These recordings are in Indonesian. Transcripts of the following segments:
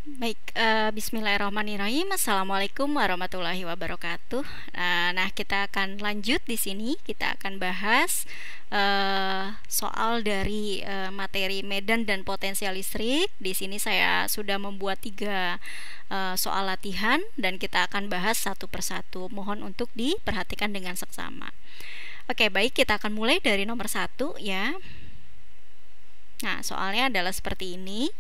Baik, bismillahirrahmanirrahim. Assalamualaikum warahmatullahi wabarakatuh. Nah, kita akan lanjut di sini. Kita akan bahas soal dari materi medan dan potensial listrik. Di sini saya sudah membuat 3 soal latihan dan kita akan bahas satu persatu. Mohon untuk diperhatikan dengan seksama. Oke, baik, kita akan mulai dari nomor 1 ya. Nah, soalnya adalah seperti ini.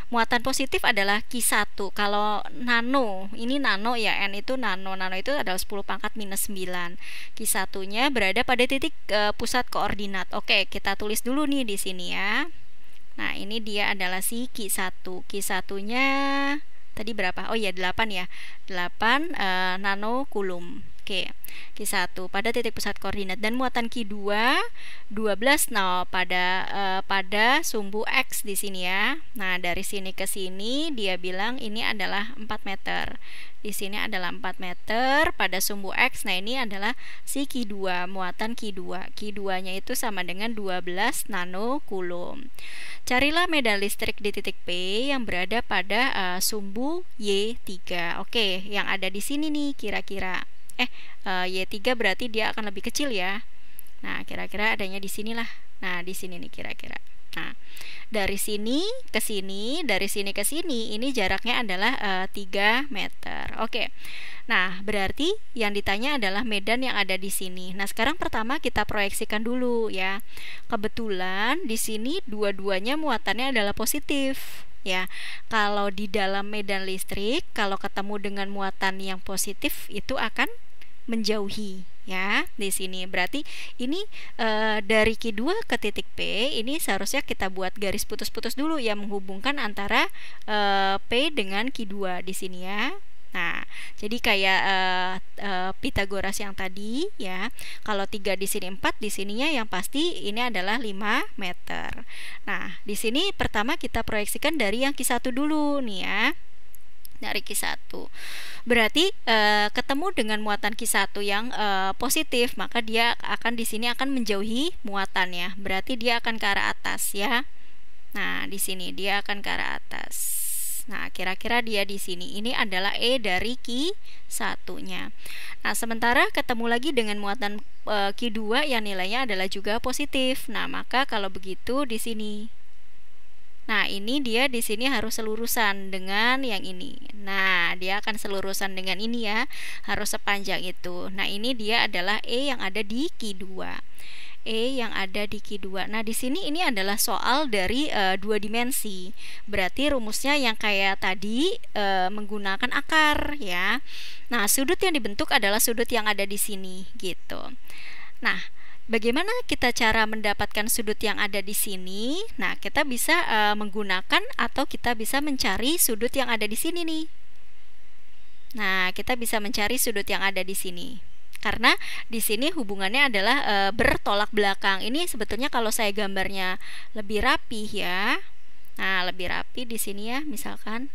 Muatan positif adalah Q1. Kalau nano, ini nano ya, N itu nano. Nano itu adalah 10 pangkat minus 9. Q1-nya berada pada titik pusat koordinat. Oke, kita tulis dulu nih di sini ya. Nah, ini dia adalah si Q1. Q1-nya tadi berapa? Oh iya, 8 ya. 8 nano coulomb. Oke, Q1 pada titik pusat koordinat dan muatan Q2 12 pada sumbu X di sini ya. Nah, dari sini ke sini dia bilang ini adalah 4 meter. Di sini adalah 4 meter pada sumbu X. Nah, ini adalah si Q2, muatan Q2. Q2-nya itu sama dengan 12 nano coulomb. Carilah medan listrik di titik P yang berada pada sumbu Y3. Oke, yang ada di sini nih kira-kira. Y3 berarti dia akan lebih kecil ya. Nah, kira-kira adanya di sinilah. Nah, di sini nih kira-kira. Nah, dari sini ke sini, dari sini ke sini, ini jaraknya adalah 3 meter. Oke. Nah, berarti yang ditanya adalah medan yang ada di sini. Nah, sekarang pertama kita proyeksikan dulu ya. Kebetulan di sini dua-duanya muatannya adalah positif. Ya, kalau di dalam medan listrik, kalau ketemu dengan muatan yang positif itu akan menjauhi ya di sini. Berarti ini dari Q2 ke titik P ini seharusnya kita buat garis putus-putus dulu yang menghubungkan antara P dengan Q2 di sini ya. Nah, jadi kayak Pitagoras yang tadi ya. Kalau 3 di sini 4, di sininya yang pasti ini adalah 5 meter. Nah, di sini pertama kita proyeksikan dari yang Q1 dulu nih ya. Dari Q1. Berarti ketemu dengan muatan Q1 yang positif, maka dia akan di sini akan menjauhi muatannya. Berarti dia akan ke arah atas ya. Nah, di sini dia akan ke arah atas. Nah, kira-kira dia di sini. Ini adalah E dari Q1-nya. Nah, sementara ketemu lagi dengan muatan Q2 yang nilainya adalah juga positif. Nah, maka kalau begitu di sini. Nah, ini dia di sini harus selurusan dengan yang ini. Nah, dia akan selurusan dengan ini ya. Harus sepanjang itu. Nah, ini dia adalah E yang ada di Q2. E yang ada di Q2. Nah, di sini ini adalah soal dari 2 dimensi. Berarti rumusnya yang kayak tadi menggunakan akar ya. Nah, sudut yang dibentuk adalah sudut yang ada di sini gitu. Nah, bagaimana kita cara mendapatkan sudut yang ada di sini? Nah, kita bisa menggunakan atau kita bisa mencari sudut yang ada di sini nih. Nah, kita bisa mencari sudut yang ada di sini. Karena di sini hubungannya adalah bertolak belakang. Ini sebetulnya kalau saya gambarnya lebih rapih ya. Nah, lebih rapi di sini ya, misalkan.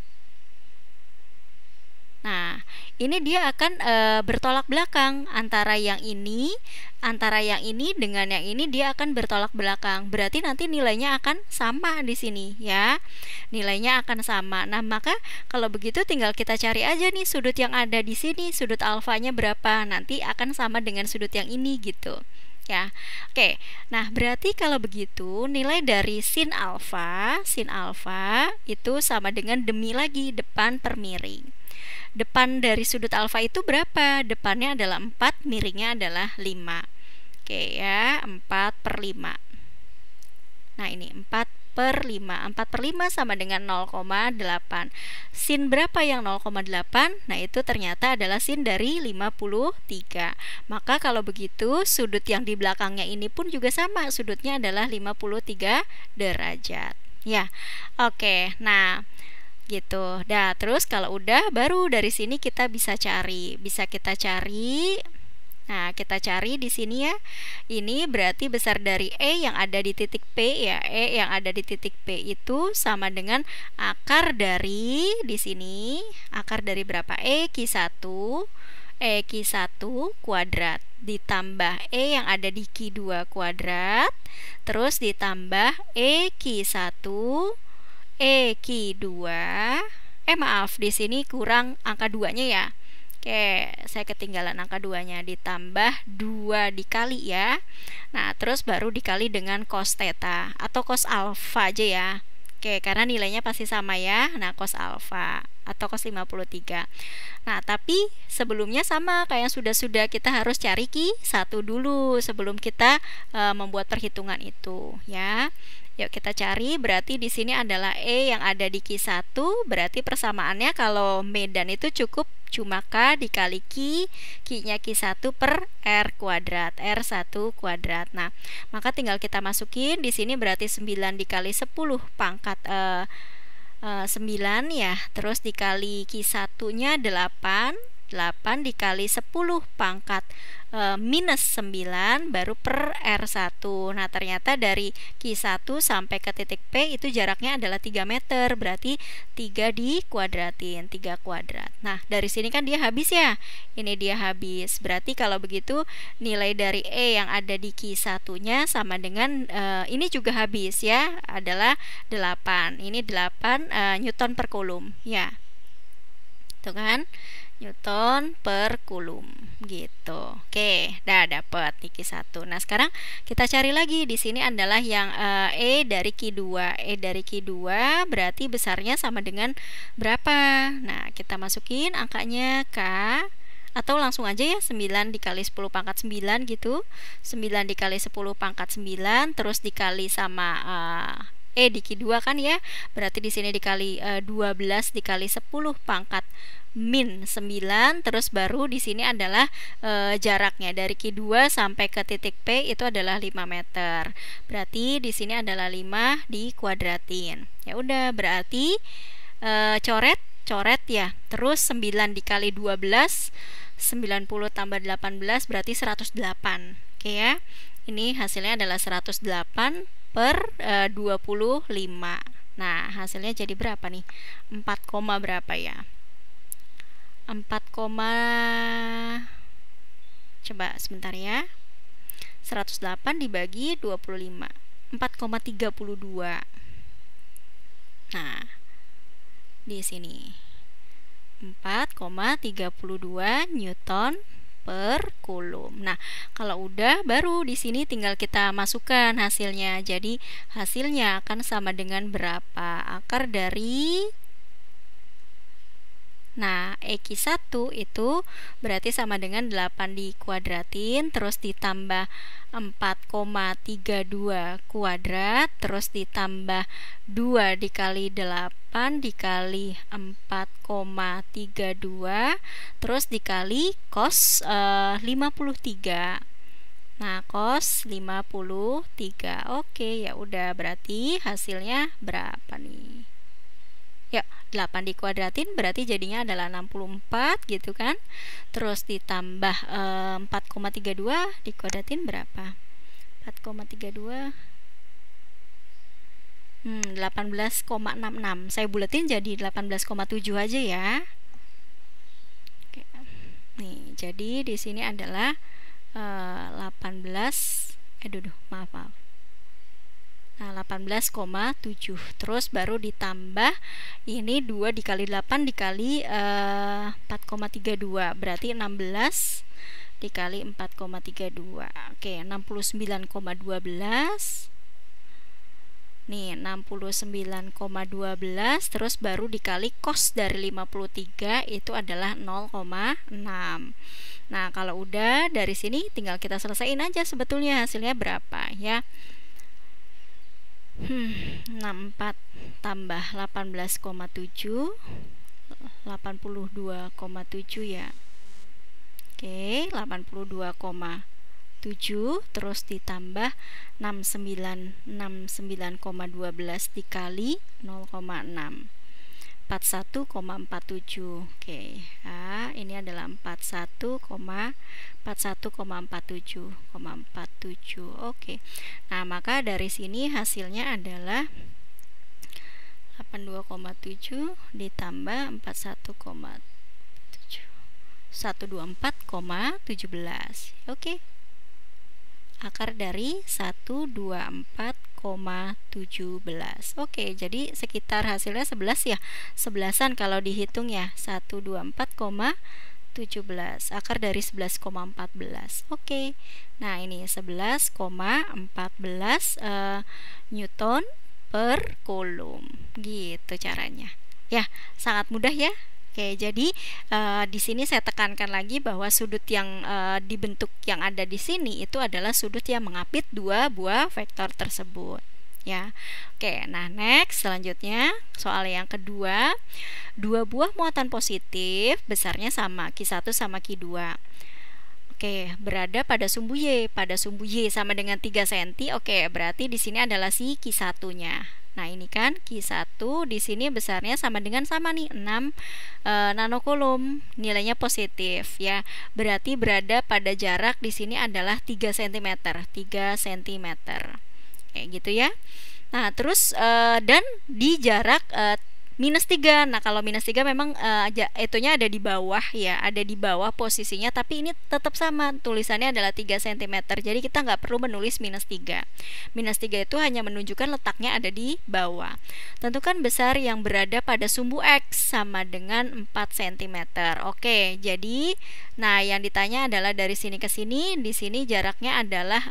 Nah, ini dia akan bertolak belakang antara yang ini dengan yang ini dia akan bertolak belakang. Berarti nanti nilainya akan sama di sini ya. Nilainya akan sama. Nah, maka kalau begitu tinggal kita cari aja nih sudut yang ada di sini, sudut alfanya berapa. Nanti akan sama dengan sudut yang ini gitu. Ya. Oke. Nah, berarti kalau begitu nilai dari sin alfa itu sama dengan demi lagi depan per miring. Depan dari sudut alfa itu berapa? Depannya adalah 4, miringnya adalah 5. Oke ya, 4/5. Nah, ini 4/5. 4/5 sama dengan 0,8. Sin berapa yang 0,8? Nah, itu ternyata adalah sin dari 53. Maka kalau begitu, sudut yang di belakangnya ini pun juga sama. Sudutnya adalah 53 derajat. Ya, oke. Nah, gitu. Nah, terus kalau udah baru dari sini kita bisa cari. Nah, kita cari di sini ya. Ini berarti besar dari E yang ada di titik P ya. E yang ada di titik P itu sama dengan akar dari di sini. Akar dari berapa? Q1 kuadrat ditambah E yang ada di Q2 kuadrat terus ditambah Q1 Q2 Maaf, di sini kurang angka 2-nya ya. Oke, saya ketinggalan angka 2-nya, ditambah 2 dikali ya. Nah, terus baru dikali dengan cos theta atau cos alfa aja ya. Oke, karena nilainya pasti sama ya. Nah, cos alfa atau cos 53. Nah, tapi sebelumnya sama kayak yang sudah kita harus cari Q1 dulu sebelum kita membuat perhitungan itu ya. Yuk kita cari, berarti di sini adalah E yang ada di Q1, berarti persamaannya kalau medan itu cukup cuma K dikali Q, Q-nya Q1 per R kuadrat, R1 kuadrat. Nah, maka tinggal kita masukin, di sini berarti 9 dikali 10 pangkat 9 ya, terus dikali Q1-nya 8 dikali 10 pangkat minus 9 baru per R1. Nah, ternyata dari Q1 sampai ke titik P itu jaraknya adalah 3 meter, berarti 3 dikuadratin, 3 kuadrat. Nah, dari sini kan dia habis ya, ini dia habis, berarti kalau begitu nilai dari E yang ada di Q1-nya sama dengan ini juga habis ya, adalah 8. Ini 8 Newton per kulum ya, tuh kan, Newton per kulum gitu. Oke, dah dapat Q1. Nah, sekarang kita cari lagi. Di sini adalah yang E dari Q2. E dari Q2 berarti besarnya sama dengan berapa? Nah, kita masukin angkanya K atau langsung aja ya, 9 dikali 10 pangkat 9 gitu. 9 dikali 10 pangkat 9 terus dikali sama E di Q2 kan ya. Berarti di sini dikali 12 dikali 10 pangkat min 9, terus baru di sini adalah jaraknya dari Q2 sampai ke titik P itu adalah 5 meter. Berarti di sini adalah 5 dikuadratin. Ya udah, berarti coret ya. Terus 9 dikali 12 90 tambah 18 berarti 108. Oke ya. Ini hasilnya adalah 108 per 25. Nah, hasilnya jadi berapa nih? 4, berapa ya? 4, coba sebentar ya. 108 dibagi 25. 4,32. Nah, di sini 4,32 Newton per kulum. Nah, kalau udah baru di sini tinggal kita masukkan hasilnya. Jadi hasilnya akan sama dengan berapa? Akar dari, nah, Q1 itu berarti sama dengan 8 dikuadratin terus ditambah 4,32 kuadrat terus ditambah 2 dikali 8 dikali 4,32 terus dikali cos 53. Nah, cos 53. Oke, ya udah, berarti hasilnya berapa nih? Ya, 8 dikuadratin berarti jadinya adalah 64 gitu kan. Terus ditambah 4,32 dikuadratin berapa? 4,32 18,66. Saya buletin jadi 18,7 aja ya. Oke. Nih, jadi di sini adalah maaf. Nah, 18,7. Terus baru ditambah ini 2 dikali 8 dikali 4,32 berarti 16 dikali 4,32. Oke, 69,12. Nih, 69,12 terus baru dikali cos dari 53 itu adalah 0,6. Nah, kalau udah dari sini tinggal kita selesaiin aja sebetulnya hasilnya berapa ya. 64 tambah 18,7 82,7 ya. Oke, 82,7 terus ditambah 69,12 dikali 0,6 41,47. Oke, nah, ini adalah 41,47,47. Oke. Nah, maka dari sini hasilnya adalah 82,7 ditambah 41,7 124,17. Oke. Akar dari 124,17. 11,17. Oke, jadi sekitar hasilnya 11 ya. 11-an kalau dihitung ya. 124,17. Akar dari 11,14. Oke. Nah, ini 11,14 Newton per Coulomb. Gitu caranya. Ya, sangat mudah ya. Oke, jadi di sini saya tekankan lagi bahwa sudut yang dibentuk yang ada di sini itu adalah sudut yang mengapit dua buah vektor tersebut. Ya, oke. Nah, next selanjutnya soal yang kedua, dua buah muatan positif besarnya sama, Q1 sama Q2. Oke, berada pada sumbu Y. Pada sumbu Y sama dengan 3 cm. Oke, berarti di sini adalah si Q1-nya. Nah, ini kan Q1 di sini besarnya sama nih 6 nanocoulomb, nilainya positif ya. Berarti berada pada jarak di sini adalah 3 cm. 3 cm. Kayak gitu ya. Nah, terus dan di jarak -3. Nah, kalau -3 memang itunya ada di bawah ya, ada di bawah posisinya, tapi ini tetap sama, tulisannya adalah 3 cm. Jadi kita nggak perlu menulis -3. -3 itu hanya menunjukkan letaknya ada di bawah. Tentukan besar yang berada pada sumbu X sama dengan 4 cm. Oke, jadi nah yang ditanya adalah dari sini ke sini, di sini jaraknya adalah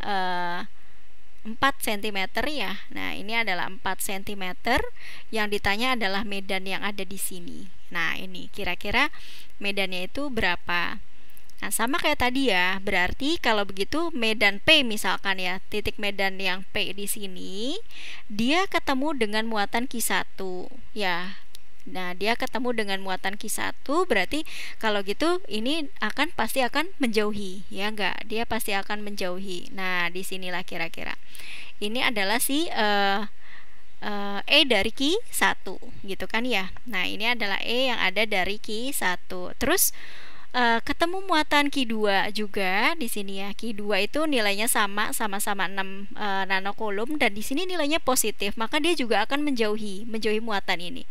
4 cm ya. Nah, ini adalah 4 cm. Yang ditanya adalah medan yang ada di sini. Nah, ini kira-kira medannya itu berapa? Nah, sama kayak tadi ya. Berarti kalau begitu medan P misalkan ya, titik medan yang P di sini, dia ketemu dengan muatan Q1 ya. Nah, dia ketemu dengan muatan Q1, berarti kalau gitu ini pasti akan menjauhi, ya enggak? Dia pasti akan menjauhi. Nah, disinilah kira-kira. Ini adalah si E dari Q1, gitu kan ya. Nah, ini adalah E yang ada dari Q1. Terus ketemu muatan Q2 juga di sini ya. Q2 itu nilainya sama-sama 6 nanocoulomb, dan di sini nilainya positif, maka dia juga akan menjauhi muatan ini.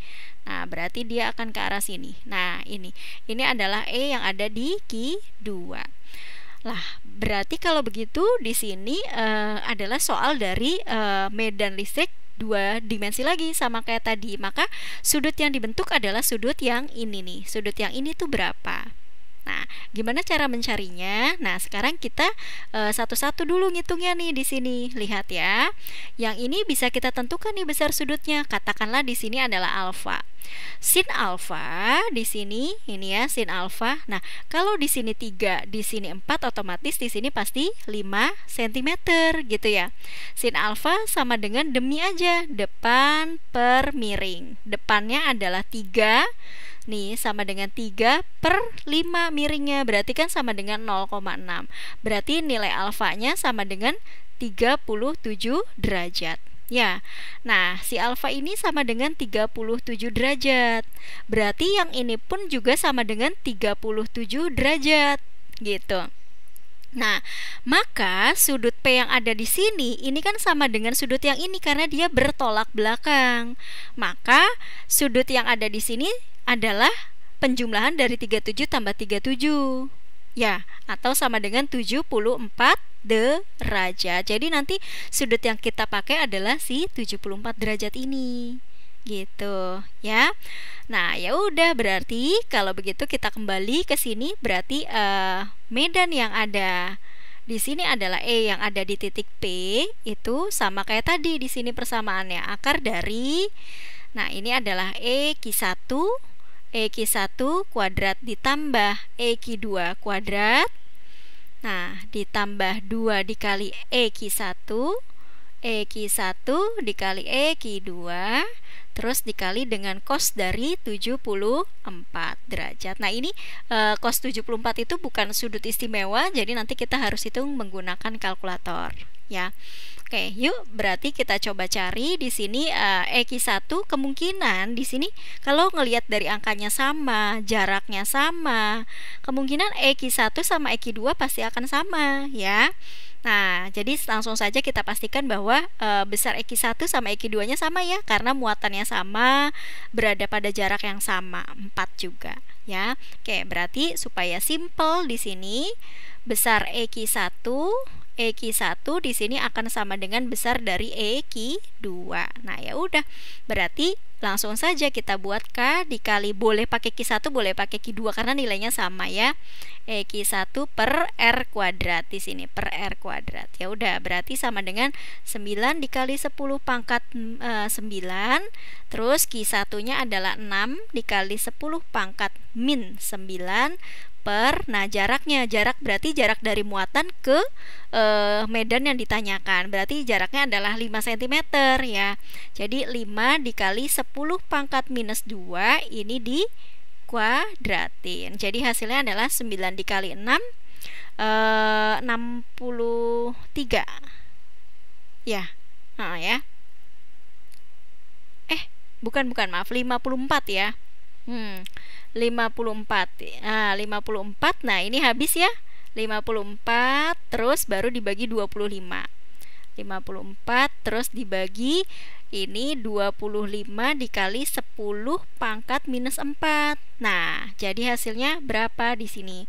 Nah, berarti dia akan ke arah sini. Nah, ini adalah E yang ada di Q2. Lah, berarti kalau begitu di sini adalah soal dari medan listrik 2 dimensi lagi sama kayak tadi. Maka sudut yang dibentuk adalah sudut yang ini nih. Sudut yang ini tuh berapa? Nah, gimana cara mencarinya? Nah, sekarang kita satu-satu dulu ngitungnya nih di sini. Lihat ya. Yang ini bisa kita tentukan nih besar sudutnya. Katakanlah di sini adalah alfa. Sin alfa di sini ini ya, sin alfa. Nah, kalau di sini 3, di sini 4, otomatis di sini pasti 5 cm gitu ya. Sin alfa sama dengan demi aja, depan per miring. Depannya adalah 3. Nih, sama dengan 3 per 5 miringnya, berarti kan sama dengan 0,6. Berarti nilai alfanya sama dengan 37 derajat. Ya, nah si alfa ini sama dengan 37 derajat. Berarti yang ini pun juga sama dengan 37 derajat, gitu. Nah, maka sudut P yang ada di sini ini kan sama dengan sudut yang ini karena dia bertolak belakang. Maka sudut yang ada di sini adalah penjumlahan dari 37 tambah 37. Ya, atau sama dengan 74 derajat. Jadi nanti sudut yang kita pakai adalah si 74 derajat ini. Gitu, ya. Nah, ya udah, berarti kalau begitu kita kembali ke sini, berarti medan yang ada di sini adalah E yang ada di titik P itu sama kayak tadi di sini persamaannya, akar dari, nah ini adalah EQ1 kuadrat ditambah EQ2 kuadrat. Nah, ditambah 2 dikali EQ1 dikali EQ2, terus dikali dengan cos dari 74 derajat. Nah, ini cos 74 itu bukan sudut istimewa, jadi nanti kita harus hitung menggunakan kalkulator, ya. Oke, yuk berarti kita coba cari di sini EQ1 kemungkinan di sini kalau ngelihat dari angkanya sama, jaraknya sama, kemungkinan EQ1 sama EQ2 pasti akan sama, ya. Nah, jadi langsung saja kita pastikan bahwa besar EQ1 sama EQ2-nya sama ya, karena muatannya sama, berada pada jarak yang sama, 4 juga, ya. Oke, berarti supaya simple di sini besar EQ1 EQ1 di sini akan sama dengan besar dari EQ2. Nah, ya udah. Berarti langsung saja kita buat K dikali, boleh pakai Q1, boleh pakai Q2 karena nilainya sama ya. EQ1 per R kuadrat di sini, per R kuadrat. Ya udah, berarti sama dengan 9 dikali 10 pangkat 9. Terus Q1-nya adalah 6 dikali 10 pangkat min 9 per, nah jarak berarti jarak dari muatan ke medan yang ditanyakan, berarti jaraknya adalah 5 cm ya. Jadi 5 dikali 10 pangkat minus 2 ini dikuadratin. Jadi hasilnya adalah 9 dikali 6 63 ya. Nah, ya. Bukan maaf, 54 ya. 54. Nah, 54. Nah, ini habis ya. 54 terus baru dibagi 25. 54 terus dibagi ini 25 dikali 10 pangkat minus 4. Nah, jadi hasilnya berapa di sini?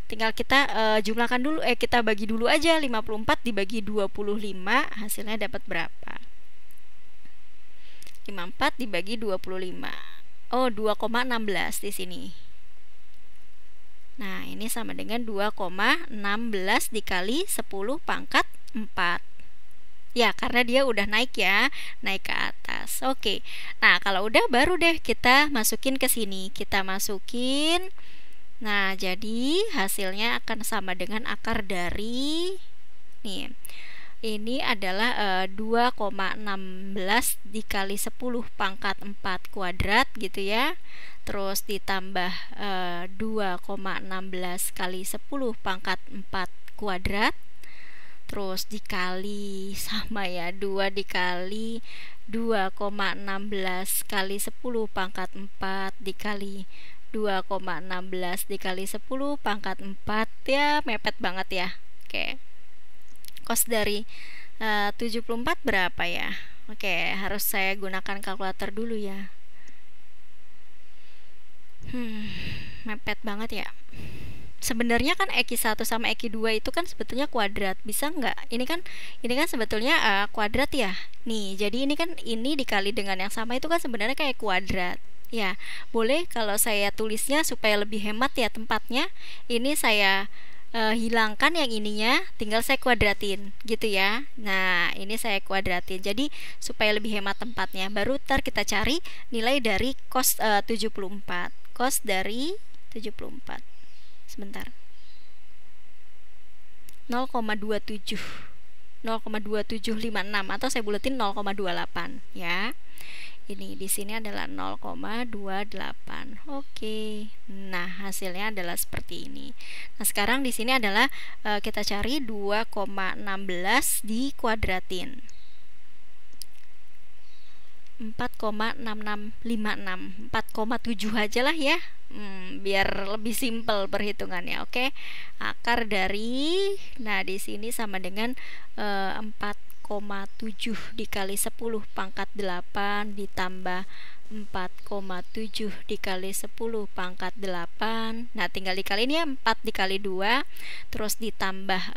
Tinggal kita jumlahkan dulu, kita bagi dulu aja. 54 dibagi 25 hasilnya dapat berapa? 54 dibagi 25. Oh, 2,16 di sini. Nah, ini sama dengan 2,16 dikali 10 pangkat 4. Ya, karena dia udah naik ya, naik ke atas. Oke. Nah, kalau udah baru deh kita masukin ke sini. Kita masukin. Nah, jadi hasilnya akan sama dengan akar dari nih. Ini adalah 2,16 dikali 10 pangkat 4 kuadrat gitu ya. Terus ditambah 2,16 kali 10 pangkat 4 kuadrat. Terus dikali sama ya, 2 dikali 2,16 kali 10 pangkat 4 dikali 2,16 dikali 10 pangkat 4 ya, mepet banget ya. Oke. Cos dari 74 berapa ya? Oke, harus saya gunakan kalkulator dulu ya. Mepet banget ya. Sebenarnya kan EQ1 sama EQ2 itu kan sebetulnya kuadrat. Bisa nggak? Ini kan sebetulnya kuadrat ya. Nih, jadi ini kan ini dikali dengan yang sama itu kan sebenarnya kayak kuadrat. Ya, boleh kalau saya tulisnya supaya lebih hemat ya tempatnya. Ini saya hilangkan yang ininya, tinggal saya kuadratin gitu ya. Nah, ini saya kuadratin jadi supaya lebih hemat tempatnya. Baru ntar kita cari nilai dari cos 74. Cos dari 74 sebentar, 0,27 0,2756 atau saya buletin 0,28 ya. Ini di sini adalah 0,28. Oke. Nah, hasilnya adalah seperti ini. Nah, sekarang di sini adalah kita cari 2,16 dikuadratin. 4,6656. 4,7 aja lah ya. Biar lebih simpel perhitungannya. Oke. Akar dari, nah di sini sama dengan 4,7 dikali 10 pangkat 8 ditambah 4,7 dikali 10 pangkat 8. Nah, tinggal dikali ini ya, 4 dikali 2 terus ditambah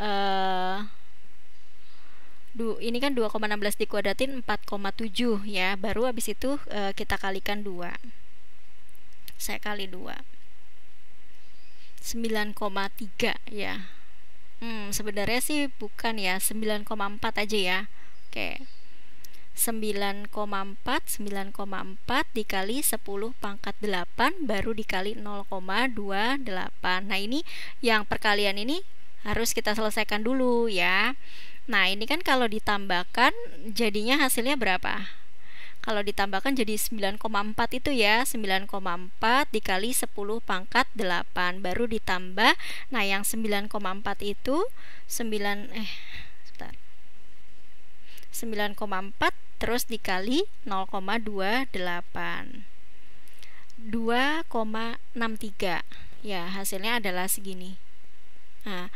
ini kan 2,16 dikuadratin 4,7 ya. Baru habis itu kita kalikan 2. Saya kali 2. 9,3 ya. Sebenarnya sih bukan ya, 9,4 aja ya. Oke. 9,4 dikali 10 pangkat 8 baru dikali 0,28. Nah, ini yang perkalian ini harus kita selesaikan dulu ya. Nah, ini kan kalau ditambahkan jadinya hasilnya berapa? Kalau ditambahkan jadi 9,4 itu ya, 9,4 dikali 10 pangkat 8 baru ditambah. Nah, yang 9,4 itu 9,4 terus dikali 0,28. 2,63. Ya, hasilnya adalah segini. Nah,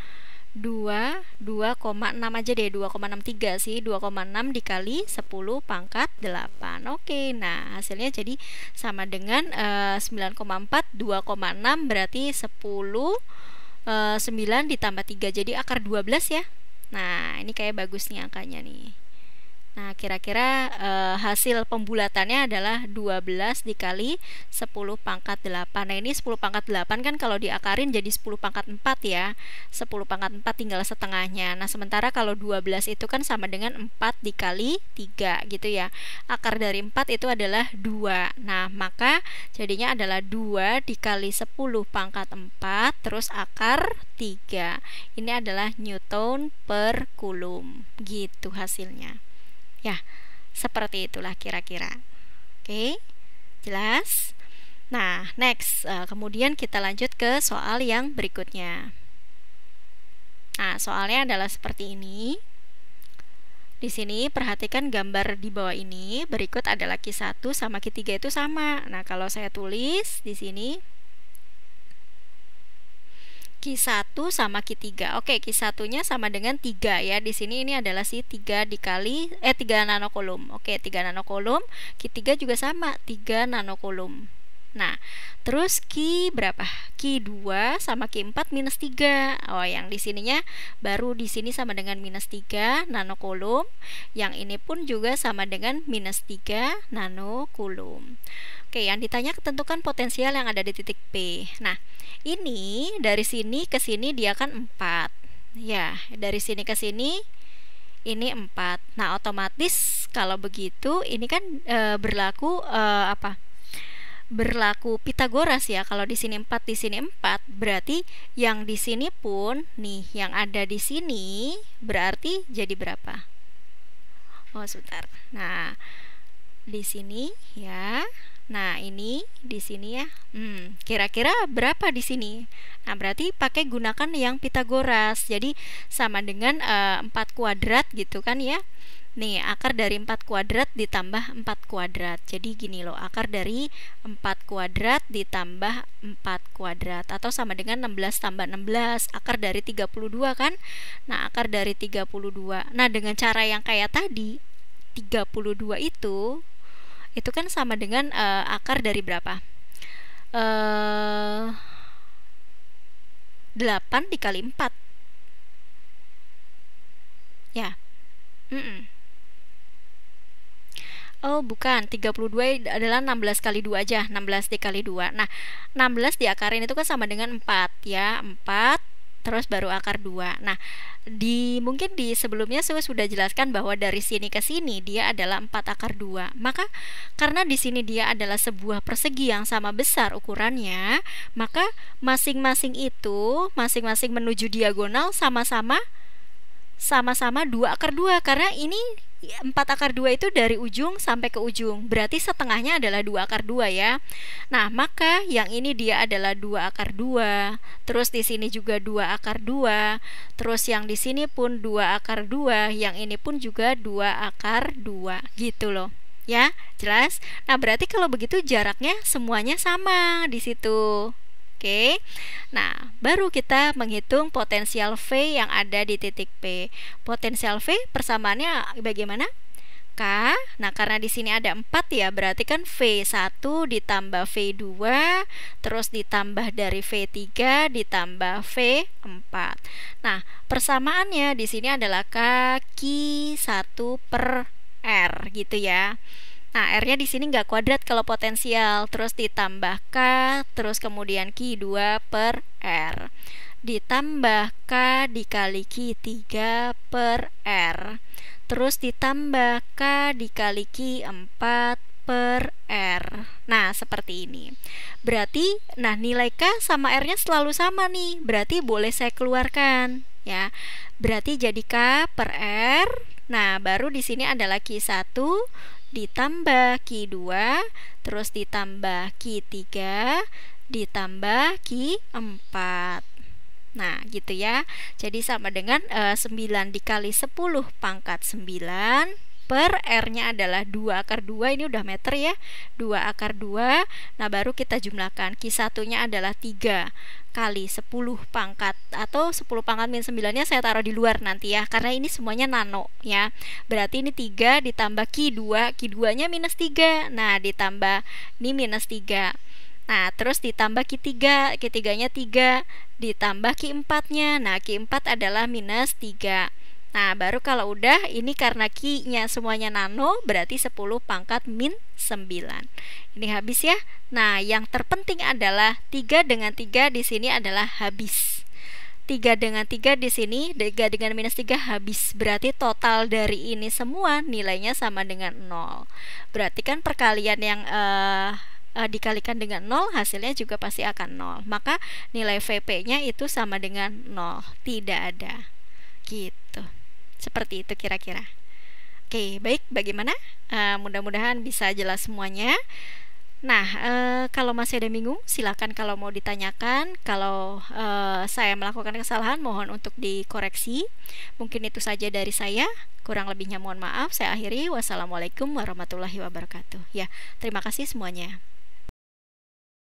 2,6 aja deh, 2,63 sih, 2,6 dikali 10 pangkat 8. Oke, nah hasilnya jadi sama dengan 9,4, 2,6 berarti 10, 9 ditambah 3 jadi akar 12 ya. Nah, ini kayak bagus nih angkanya nih. Nah, kira-kira hasil pembulatannya adalah 12 dikali 10 pangkat 8. Nah, ini 10 pangkat 8 kan kalau diakarin jadi 10 pangkat 4 ya. 10 pangkat 4 tinggal setengahnya. Nah, sementara kalau 12 itu kan sama dengan 4 dikali 3 gitu ya. Akar dari 4 itu adalah 2. Nah, maka jadinya adalah 2 dikali 10 pangkat 4 terus akar 3. Ini adalah Newton per Coulomb. Gitu hasilnya. Ya, seperti itulah kira-kira. Oke, jelas? Nah, next. Kemudian kita lanjut ke soal yang berikutnya. Nah, soalnya adalah seperti ini. Di sini perhatikan gambar di bawah ini. Berikut adalah Q1 sama Q3 itu sama. Nah, kalau saya tulis di sini Q1 sama Q3. Oke, Q1-nya sama dengan 3 ya. Di sini ini adalah si 3 dikali 3 nanocoulomb. Oke, 3 nanocoulomb. Q3 juga sama, 3 nanocoulomb. Nah, terus Q berapa? Q2 sama Q4 minus 3. Oh, yang di sininya baru di sini sama dengan minus 3 nanocoulomb. Yang ini pun juga sama dengan minus 3 nanocoulomb. Oke, yang ditanya tentukan potensial yang ada di titik P. Nah, ini dari sini ke sini dia kan 4. Ya, dari sini ke sini ini 4. Nah, otomatis kalau begitu ini kan berlaku berlaku Pitagoras ya. Kalau di sini 4, di sini 4, berarti yang di sini pun nih yang ada di sini berarti jadi berapa? Oh, sebentar. Nah, di sini ya. Nah, ini di sini ya. Kira-kira berapa di sini? Nah, berarti pakai gunakan yang Pitagoras. Jadi sama dengan 4 kuadrat gitu kan ya. Nih, akar dari 4 kuadrat ditambah 4 kuadrat. Jadi gini loh, akar dari 4 kuadrat ditambah 4 kuadrat atau sama dengan 16 tambah 16. Akar dari 32 kan? Nah, akar dari 32. Nah, dengan cara yang kayak tadi 32 itu kan sama dengan akar dari berapa? 8 dikali 4 ya. Oh, bukan, 32 adalah 16 kali 2 aja, 16 dikali 2. Nah, 16 diakarin itu kan sama dengan 4 ya, 4 terus baru akar 2. Nah, mungkin di sebelumnya saya sudah jelaskan bahwa dari sini ke sini dia adalah 4 akar 2. Maka karena di sini dia adalah sebuah persegi yang sama besar ukurannya, maka masing-masing menuju diagonal sama-sama 2 akar 2 karena ini 4 akar 2 itu dari ujung sampai ke ujung. Berarti setengahnya adalah 2 akar 2 ya. Nah, maka yang ini dia adalah 2 akar 2. Terus di sini juga 2 akar 2. Terus yang di sini pun 2 akar 2. Yang ini pun juga 2 akar 2. Gitu loh. Ya, jelas? Nah, berarti kalau begitu jaraknya semuanya sama di situ. Oke. Nah, baru kita menghitung potensial V yang ada di titik P. Potensial V persamaannya bagaimana? K. Nah, karena di sini ada 4 ya, berarti kan V1 ditambah V2 terus ditambah dari V3 ditambah V4. Nah, persamaannya di sini adalah K Q1 per R gitu ya. Nah, R-nya di sini nggak kuadrat kalau potensial, terus ditambah K, terus kemudian Q2 per R. Ditambah K dikali Q3 per R. Terus ditambah K dikali Q4 per R. Nah, seperti ini. Berarti, nah nilai K sama R-nya selalu sama nih. Berarti boleh saya keluarkan, ya. Berarti jadi K per R. Nah, baru di sini adalah Q1 ditambah Q2 terus ditambah Q3 ditambah Q4. Nah, gitu ya. Jadi sama dengan 9 dikali 10 pangkat 9 per R-nya adalah 2 akar 2. Ini udah meter ya, 2 akar 2. Nah, baru kita jumlahkan. Q1-nya adalah 3 kali 10 pangkat atau 10 pangkat min 9-nya saya taruh di luar nanti ya, karena ini semuanya nano ya. Berarti ini 3 ditambah Q2, Q2-nya minus 3. Nah, ditambah ini minus 3. Nah, terus ditambah Q3, Q3-nya 3 ditambah Q4-nya. Nah, Q4 adalah minus 3. Nah, baru kalau udah ini karena Q-nya semuanya nano, berarti 10 pangkat min 9. Ini habis ya. Nah, yang terpenting adalah 3 dengan 3 di sini adalah habis. 3 dengan 3 di sini, 3 dengan minus 3 habis. Berarti total dari ini semua nilainya sama dengan 0. Berarti kan perkalian yang dikalikan dengan 0 hasilnya juga pasti akan 0. Maka nilai VP-nya itu sama dengan 0. Tidak ada. Gitu. Seperti itu kira-kira. Oke, baik. Bagaimana? Mudah-mudahan bisa jelas semuanya. Nah, kalau masih ada bingung, silakan kalau mau ditanyakan. Kalau saya melakukan kesalahan, mohon untuk dikoreksi. Mungkin itu saja dari saya. Kurang lebihnya mohon maaf. Saya akhiri. Wassalamualaikum warahmatullahi wabarakatuh. Ya, terima kasih semuanya.